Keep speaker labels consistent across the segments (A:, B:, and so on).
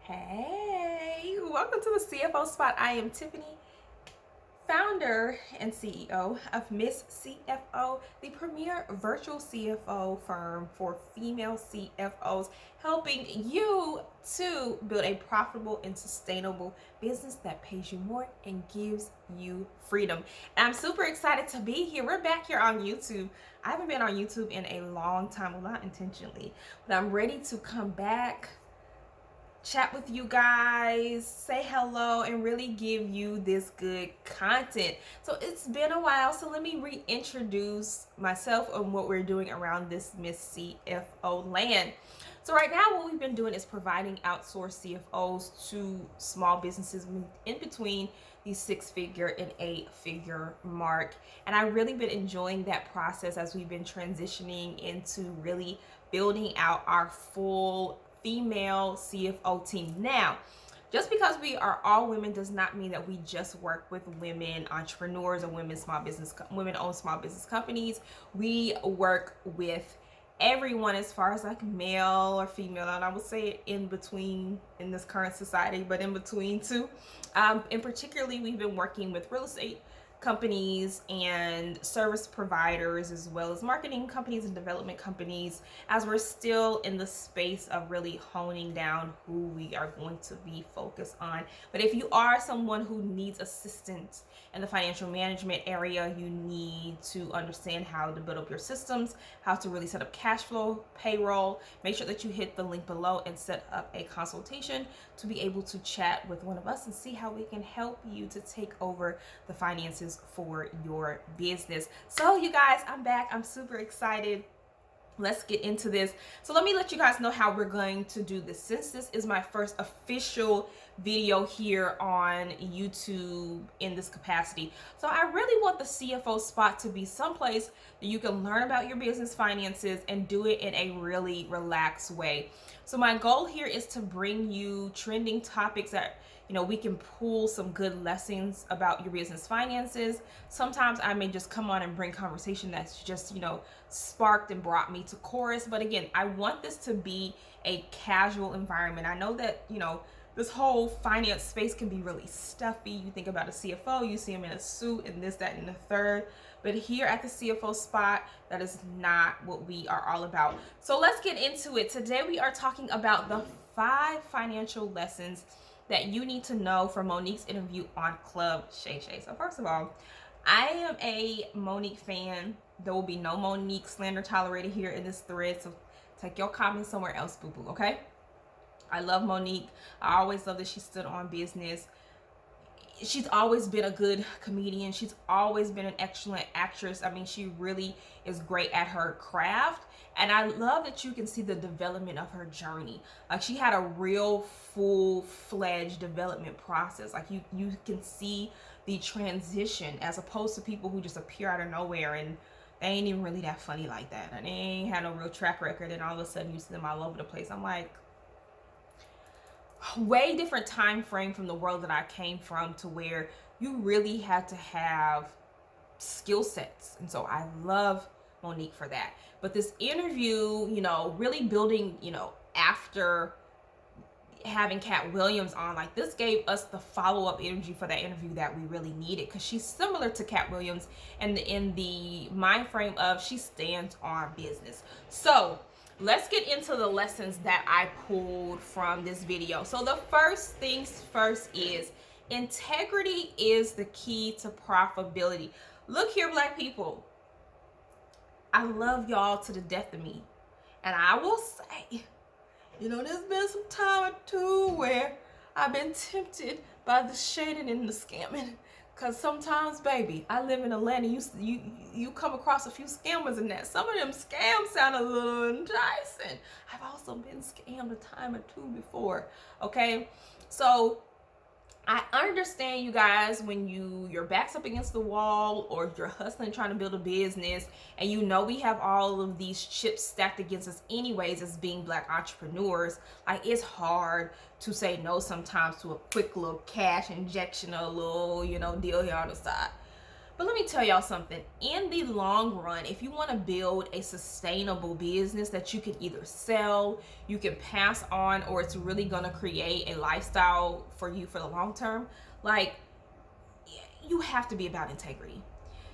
A: Hey, welcome to the CFO spot. I am Tiffany, founder and CEO of Miss CFO, the premier virtual CFO firm for female CFOs, helping you to build a profitable and sustainable business that pays you more and gives you freedom. And I'm super excited to be here. We're back here on YouTube. I haven't been on YouTube in a long time, well, not intentionally, but I'm ready to come back, chat with you guys, say hello, and really give you this good content. So it's been a while, so let me reintroduce myself and what we're doing around this Miss CFO land. So right now what we've been doing is providing outsourced CFOs to small businesses in between the 6-figure and 8-figure mark. And I've really been enjoying that process as we've been transitioning into really building out our full female CFO team. Now, just because we are all women does not mean that we just work with women entrepreneurs or women owned small business companies. We work with everyone as far as like male or female, and I would say in between in this current society, but in between too. And particularly we've been working with real estate companies and service providers, as well as marketing companies and development companies, as we're still in the space of really honing down who we are going to be focused on. But if you are someone who needs assistance in the financial management area, you need to understand how to build up your systems, how to really set up cash flow, payroll. Make sure that you hit the link below and set up a consultation to be able to chat with one of us and see how we can help you to take over the finances for your business. So you guys, I'm back. I'm super excited. Let's get into this. So let me let you guys know how we're going to do this. Since this is my first official video here on YouTube in this capacity, so I really want the CFO spot to be someplace that you can learn about your business finances and do it in a really relaxed way. So my goal here is to bring you trending topics that we can pull some good lessons about your business finances. Sometimes I may just come on and bring conversation that's just, sparked and brought me to chorus. But again, I want this to be a casual environment. I know that, this whole finance space can be really stuffy. You think about a CFO, you see him in a suit and this, that, and the third. But here at the CFO spot, that is not what we are all about. So let's get into it. Today we are talking about the 5 financial lessons that you need to know from Monique's interview on Club Shay Shay. So first of all, I am a Monique fan. There will be no Monique slander tolerated here in this thread, so take your comments somewhere else, boo-boo, okay? I love Monique. I always love that she stood on business. She's always been a good comedian. She's always been an excellent actress. I mean, she really is great at her craft. And I love that you can see the development of her journey. Like, she had a real full-fledged development process. Like, you can see the transition, as opposed to people who just appear out of nowhere and they ain't even really that funny like that. And they ain't had no real track record, and all of a sudden you see them all over the place. I'm like, way different time frame from the world that I came from, to where you really had to have skill sets. And so I love Monique for that. But this interview, really building, after having Cat Williams on, like, this gave us the follow-up energy for that interview that we really needed, because she's similar to Cat Williams and in the mind frame of she stands on business. So let's get into the lessons that I pulled from this video. So the first things first is integrity is the key to profitability. Look here, Black people. I love y'all to the death of me. And I will say, there's been some time or two where I've been tempted by the shading and the scamming. Because sometimes, baby, I live in Atlanta. You come across a few scammers in that. Some of them scams sound a little enticing. I've also been scammed a time or two before. Okay? So I understand, you guys, when your back's up against the wall, or you're hustling trying to build a business, and we have all of these chips stacked against us anyways as being Black entrepreneurs. Like, it's hard to say no sometimes to a quick little cash injection or a little, deal here on the side. But let me tell y'all something. In the long run, if you want to build a sustainable business that you can either sell, you can pass on, or it's really going to create a lifestyle for you for the long term, like, you have to be about integrity.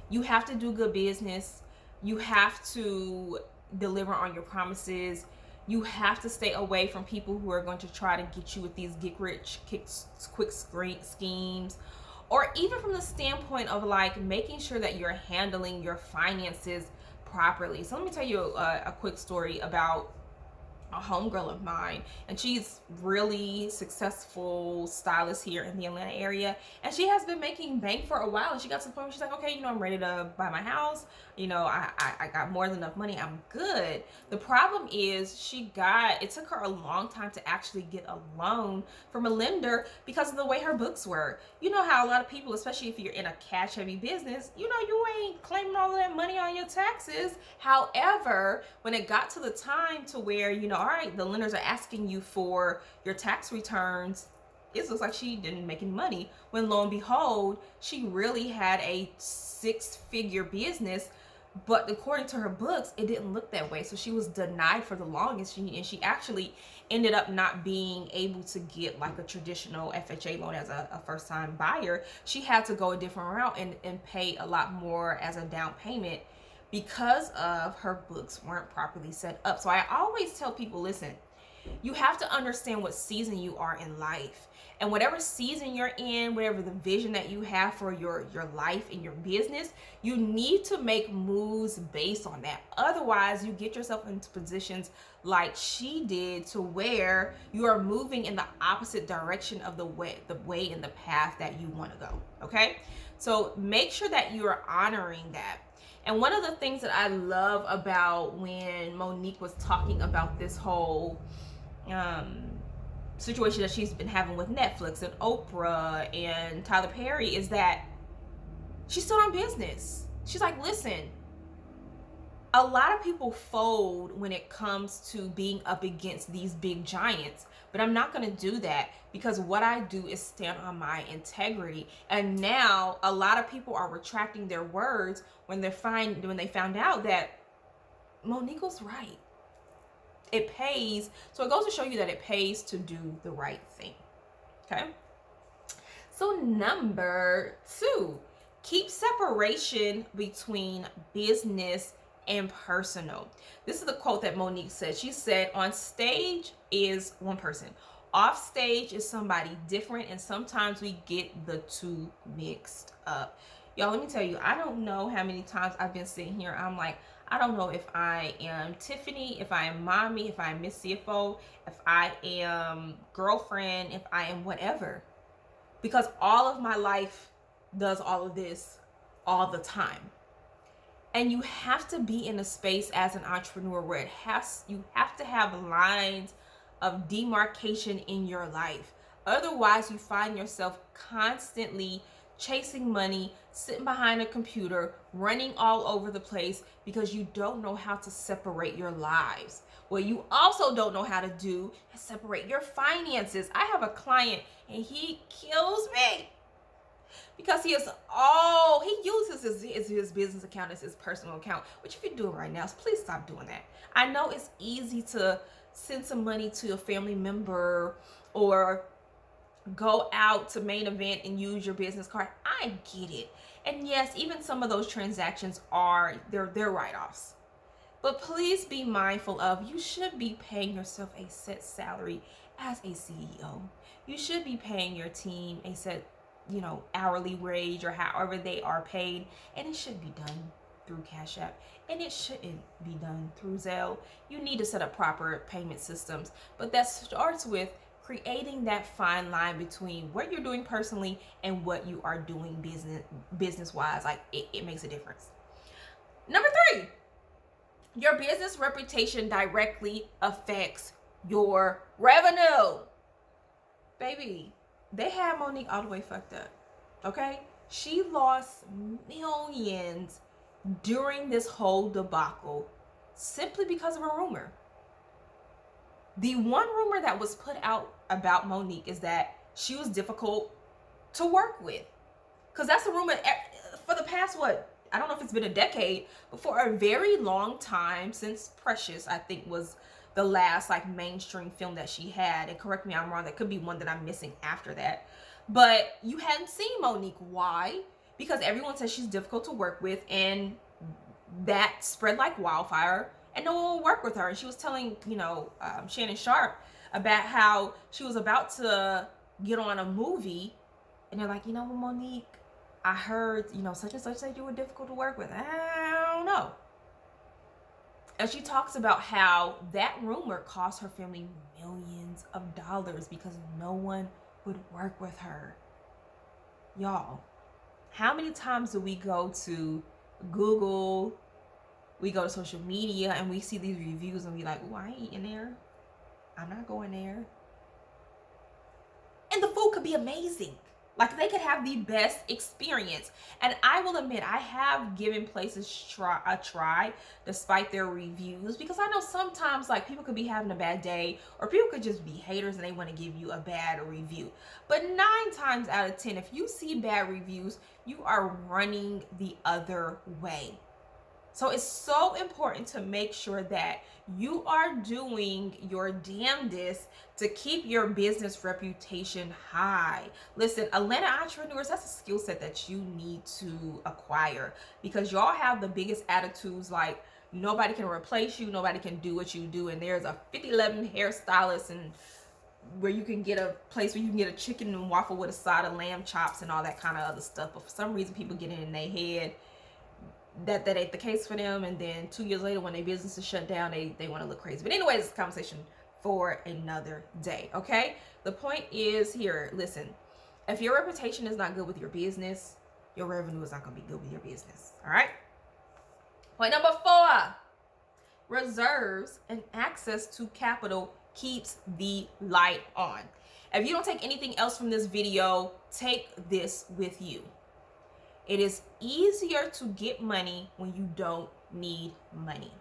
A: You have to do good business. You have to deliver on your promises. You have to stay away from people who are going to try to get you with these get rich quick schemes, or even from the standpoint of like making sure that you're handling your finances properly. So let me tell you a quick story about a homegirl of mine, and she's really successful stylist here in the Atlanta area, and she has been making bank for a while, and she got to the point where she's like, okay, I'm ready to buy my house. I got more than enough money, I'm good. The problem is it took her a long time to actually get a loan from a lender because of the way her books were. You know how a lot of people, especially if you're in a cash heavy business, you ain't claiming all of that money on your taxes. However, when it got to the time to where, all right, the lenders are asking you for your tax returns, it looks like she didn't make any money, when lo and behold, she really had a 6-figure business. But according to her books, it didn't look that way. So she was denied for the longest, and she actually ended up not being able to get like a traditional FHA loan as a first-time buyer. She had to go a different route and pay a lot more as a down payment because of her books weren't properly set up. So I always tell people, listen, you have to understand what season you are in life. And whatever season you're in, whatever the vision that you have for your life and your business, you need to make moves based on that. Otherwise, you get yourself into positions like she did, to where you are moving in the opposite direction of the way and the path that you want to go. Okay? So make sure that you are honoring that. And one of the things that I love about when Monique was talking about this whole situation that she's been having with Netflix and Oprah and Tyler Perry is that she stood on business. She's like, listen, a lot of people fold when it comes to being up against these big giants, but I'm not going to do that, because what I do is stand on my integrity. And now a lot of people are retracting their words when they found out that Monique was right. It pays. So it goes to show you that it pays to do the right thing. Okay. So number 2, keep separation between business and personal. This is the quote that Monique said. She said, on stage is one person. Off stage is somebody different, and sometimes we get the two mixed up. Y'all, let me tell you, I don't know how many times I've been sitting here, I'm like, I don't know if I am Tiffany, if I am mommy, if I am Miss CFO, if I am girlfriend, if I am whatever. Because all of my life does all of this all the time. And you have to be in a space as an entrepreneur where you have to have lines of demarcation in your life. Otherwise, you find yourself constantly chasing money, sitting behind a computer, running all over the place, because you don't know how to separate your lives. What you also don't know how to do is separate your finances. I have a client and he kills me because he uses his business account as his personal account, which if you're doing right now, please stop doing that. I know it's easy to send some money to a family member or go out to Main Event and use your business card. I get it. And yes, even some of those transactions they're write-offs. But please be mindful of, you should be paying yourself a set salary as a CEO. You should be paying your team a set, hourly wage or however they are paid. And it should be done through Cash App. And it shouldn't be done through Zelle. You need to set up proper payment systems. But that starts with creating that fine line between what you're doing personally and what you are doing business-wise. Like, it makes a difference. Number 3, your business reputation directly affects your revenue. Baby, they had Monique all the way fucked up. Okay? She lost millions during this whole debacle simply because of a rumor. The one rumor that was put out about Monique is that she was difficult to work with. Because that's a rumor. for the past, what, I don't know if it's been a decade, but for a very long time, since Precious, I think, was the last like mainstream film that she had, and correct me if I'm wrong, that could be one that I'm missing after that, but you hadn't seen Monique. Why? Because everyone says she's difficult to work with, and that spread like wildfire, and no one will work with her. And she was telling, Shannon Sharp about how she was about to get on a movie, and they're like, Monique, I heard, such and such said you were difficult to work with. I don't know. And she talks about how that rumor cost her family millions of dollars because no one would work with her. Y'all, how many times do we go to Google, we go to social media, and we see these reviews and we like, oh, I ain't eating there. I'm not going there. And the food could be amazing. Like, they could have the best experience. And I will admit, I have given places a try despite their reviews, because I know sometimes like people could be having a bad day, or people could just be haters and they want to give you a bad review. But 9 times out of 10, if you see bad reviews, you are running the other way. So it's so important to make sure that you are doing your damnedest to keep your business reputation high. Listen, Atlanta entrepreneurs, that's a skill set that you need to acquire, because y'all have the biggest attitudes like nobody can replace you, nobody can do what you do, and there's a 50-11 hairstylist, and where you can get a place where you can get a chicken and waffle with a side of lamb chops and all that kind of other stuff. But for some reason, people get it in their head that ain't the case for them, and then 2 years later when their business is shut down, they want to look crazy. But anyways, it's a conversation for another day. Okay, the point is here, listen, if your reputation is not good with your business, your revenue is not going to be good with your business. All right, point number 4, reserves and access to capital keeps the light on. If you don't take anything else from this video, take this with you. It is easier to get money when you don't need money.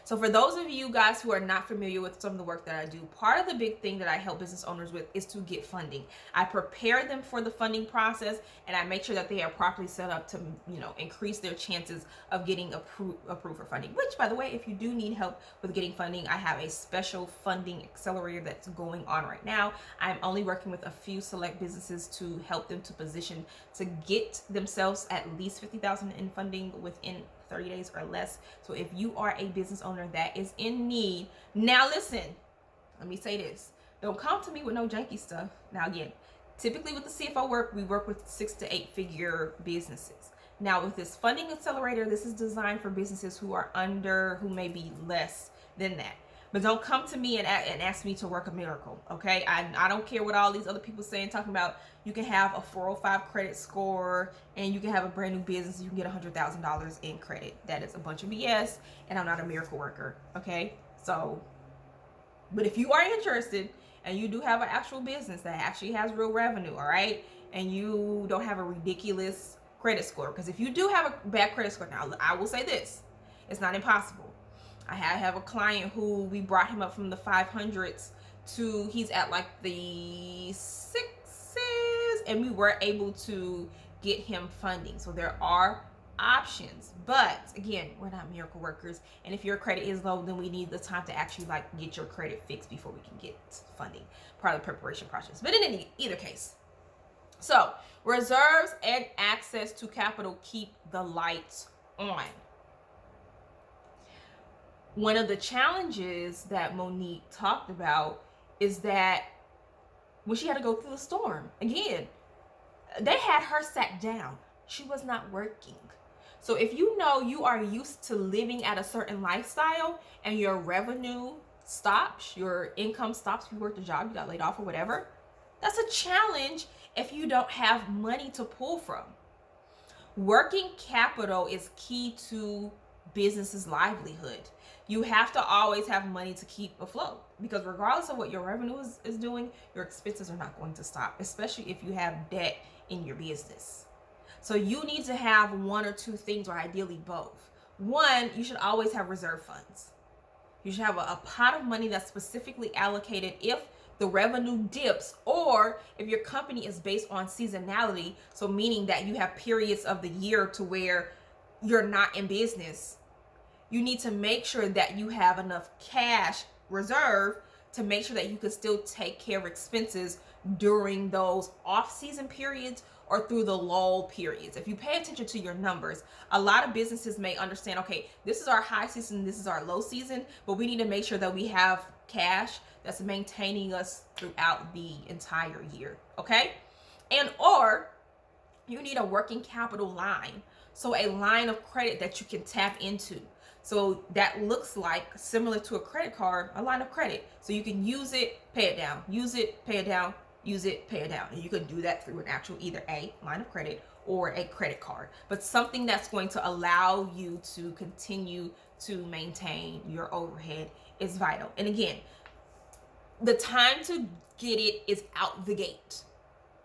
A: So for those of you guys who are not familiar with some of the work that I do, part of the big thing that I help business owners with is to get funding. I prepare them for the funding process, and I make sure that they are properly set up to, increase their chances of getting approved for funding. Which, by the way, if you do need help with getting funding, I have a special funding accelerator that's going on right now. I'm only working with a few select businesses to help them to position to get themselves at least $50,000 in funding within 30 days or less. So if you are a business owner that is in need, now listen, let me say this. Don't come to me with no janky stuff. Now again, typically with the CFO work, we work with 6 to 8 figure businesses. Now with this funding accelerator, this is designed for businesses who may be less than that. But don't come to me and ask me to work a miracle, okay? I don't care what all these other people saying, talking about you can have a 405 credit score and you can have a brand new business, you can get $100,000 in credit. That is a bunch of BS, and I'm not a miracle worker, okay? So, but if you are interested and you do have an actual business that actually has real revenue, all right, and you don't have a ridiculous credit score, because if you do have a bad credit score, now I will say this, it's not impossible. I have a client who we brought him up from the 500s to he's at like the 6s, and we were able to get him funding. So there are options, but again, we're not miracle workers, and if your credit is low, then we need the time to actually like get your credit fixed before we can get funding, part of the preparation process. But in either case, so reserves and access to capital keep the lights on. One of the challenges that Monique talked about is that when she had to go through the storm, again, they had her sat down. She was not working. So if you know you are used to living at a certain lifestyle and your revenue stops, your income stops, if you worked a job, you got laid off or whatever, that's a challenge if you don't have money to pull from. Working capital is key to business's livelihood. You have to always have money to keep afloat, because regardless of what your revenue is doing, your expenses are not going to stop, especially if you have debt in your business. So you need to have one or two things, or ideally both. One, you should always have reserve funds. You should have a pot of money that's specifically allocated if the revenue dips, or if your company is based on seasonality, so meaning that you have periods of the year to where you're not in business, you need to make sure that you have enough cash reserve to make sure that you can still take care of expenses during those off-season periods or through the lull periods. If you pay attention to your numbers, a lot of businesses may understand, okay, this is our high season, this is our low season, but we need to make sure that we have cash that's maintaining us throughout the entire year, okay? And or you need a working capital line, so a line of credit that you can tap into. So that looks like, similar to a credit card, a line of credit. So you can use it, pay it down, use it, pay it down, use it, pay it down. And you can do that through an actual either a line of credit or a credit card, but something that's going to allow you to continue to maintain your overhead is vital. And again, the time to get it is out the gate.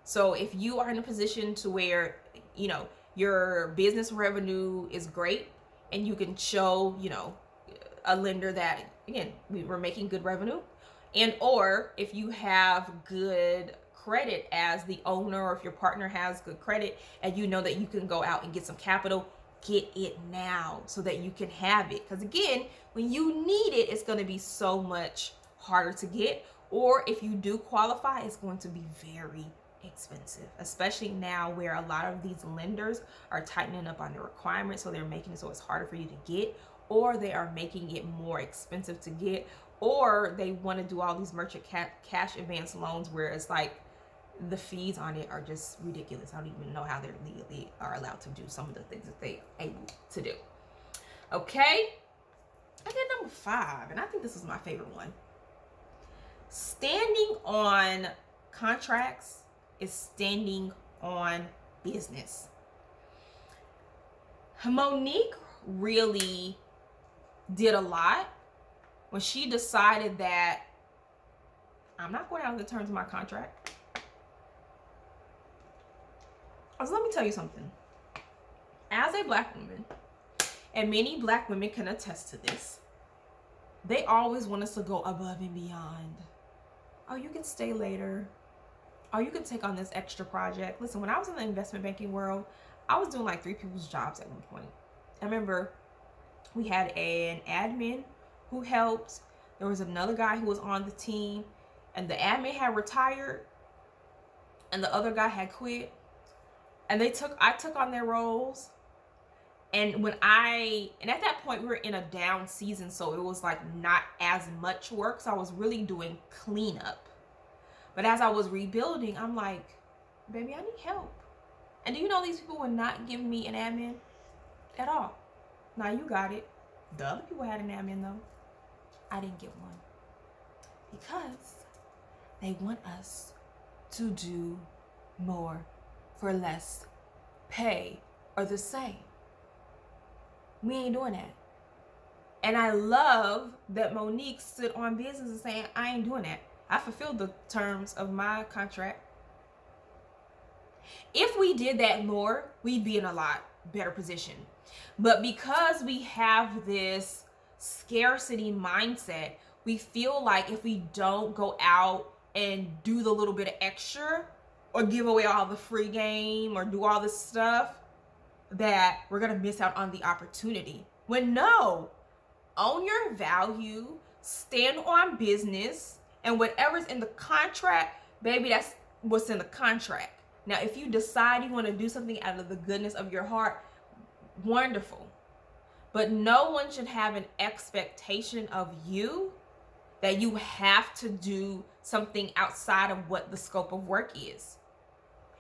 A: So if you are in a position to where, you know, your business revenue is great and you can show, you know, a lender that, again, we were making good revenue, and or if you have good credit as the owner, or if your partner has good credit and you know that you can go out and get some capital, get it now so that you can have it. Because again, when you need it, it's going to be so much harder to get, or if you do qualify, it's going to be very expensive, especially now where a lot of these lenders are tightening up on their requirements, so they're making it so it's harder for you to get, or they are making it more expensive to get, or they want to do all these merchant cash advance loans where it's like the fees on it are just ridiculous. I don't even know how they're legally are allowed to do some of the things that they able to do. Okay, I get number 5, and I think this is my favorite one. Standing on contracts is standing on business. Monique really did a lot when she decided that I'm not going out of the terms of my contract. So let me tell you something. As a Black woman, and many Black women can attest to this, they always want us to go above and beyond. Oh, you can stay later. Oh, you can take on this extra project. Listen, when I was in the investment banking world, I was doing like 3 people's jobs at one point. I remember we had an admin who helped. There was another guy who was on the team, and the admin had retired and the other guy had quit. And I took on their roles. And at that point we were in a down season, so it was like not as much work. So I was really doing cleanup. But as I was rebuilding, I'm like, baby, I need help. And do you know these people would not give me an admin at all? Now you got it. The other people had an admin though. I didn't get one. Because they want us to do more for less pay or the same. We ain't doing that. And I love that Monique stood on business and saying, I ain't doing that. I fulfilled the terms of my contract. If we did that more, we'd be in a lot better position. But because we have this scarcity mindset, we feel like if we don't go out and do the little bit of extra or give away all the free game or do all this stuff, that we're going to miss out on the opportunity. When no, own your value, stand on business, and whatever's in the contract, baby, that's what's in the contract. Now, if you decide you want to do something out of the goodness of your heart, wonderful. But no one should have an expectation of you that you have to do something outside of what the scope of work is.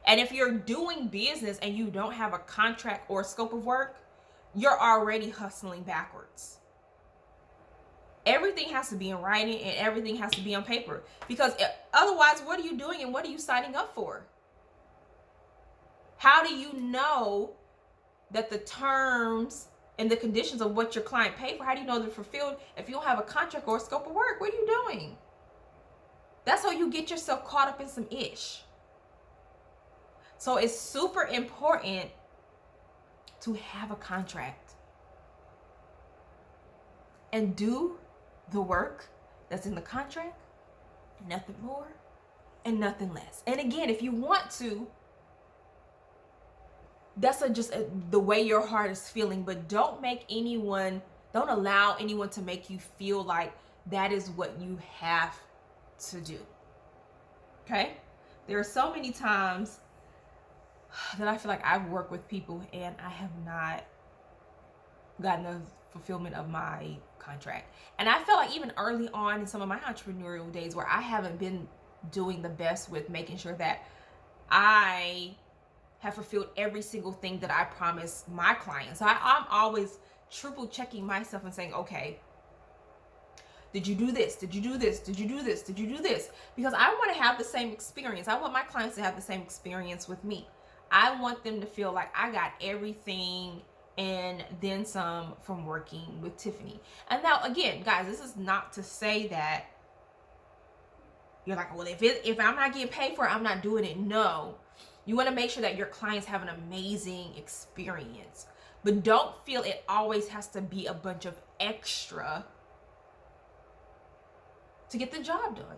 A: And if you're doing business and you don't have a contract or a scope of work, you're already hustling backwards. Everything has to be in writing and everything has to be on paper, because otherwise, what are you doing and what are you signing up for? How do you know that the terms and the conditions of what your client paid for, how do you know they're fulfilled if you don't have a contract or a scope of work? What are you doing? That's how you get yourself caught up in some ish. So it's super important to have a contract and do the work that's in the contract nothing more and nothing less. And again, if you want to, that's the way your heart is feeling, but don't allow anyone to make you feel like that is what you have to do. Okay? There are so many times that I feel like I've worked with people and I have not gotten the fulfillment of my contract. And I felt like even early on in some of my entrepreneurial days where I haven't been doing the best with making sure that I have fulfilled every single thing that I promised my clients. So I'm always triple checking myself and saying, okay, did you do this? Did you do this? Did you do this? Did you do this? Because I want to have the same experience. I want my clients to have the same experience with me. I want them to feel like I got everything and then some from working with Tiffany. And now again, guys, this is not to say that you're like, well, if I'm not getting paid for it, I'm not doing it. No. You want to make sure that your clients have an amazing experience. But don't feel it always has to be a bunch of extra to get the job done.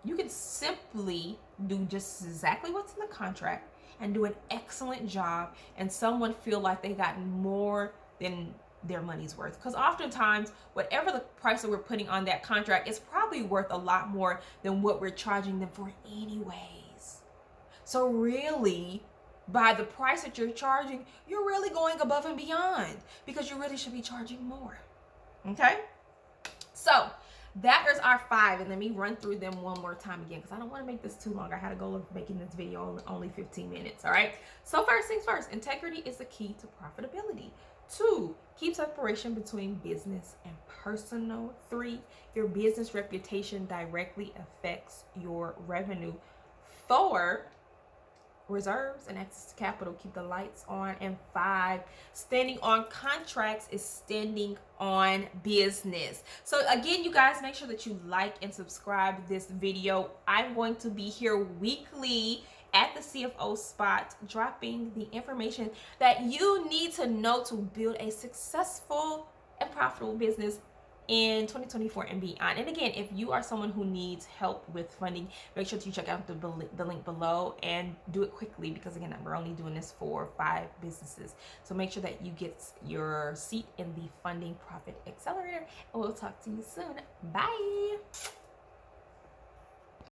A: You can simply do just exactly what's in the contract and do an excellent job, and someone feel like they got more than their money's worth. Because oftentimes, whatever the price that we're putting on that contract is probably worth a lot more than what we're charging them for anyways. So really, by the price that you're charging, you're really going above and beyond, because you really should be charging more. Okay? So that is our 5, and let me run through them one more time again because I don't want to make this too long. I had a goal of making this video only 15 minutes. All right. So first things first, integrity is the key to profitability. 2, keep separation between business and personal. 3, your business reputation directly affects your revenue. 4, reserves and access to capital keep the lights on. And 5, standing on contracts is standing on business. So again, you guys, make sure that you like and subscribe this video. I'm going to be here weekly at the CFO spot, dropping the information that you need to know to build a successful and profitable business in 2024 and beyond. And again, if you are someone who needs help with funding, make sure to check out the link below and do it quickly, because again, we're only doing this for 5 businesses. So make sure that you get your seat in the Funding Profit Accelerator, and we'll talk to you soon. Bye.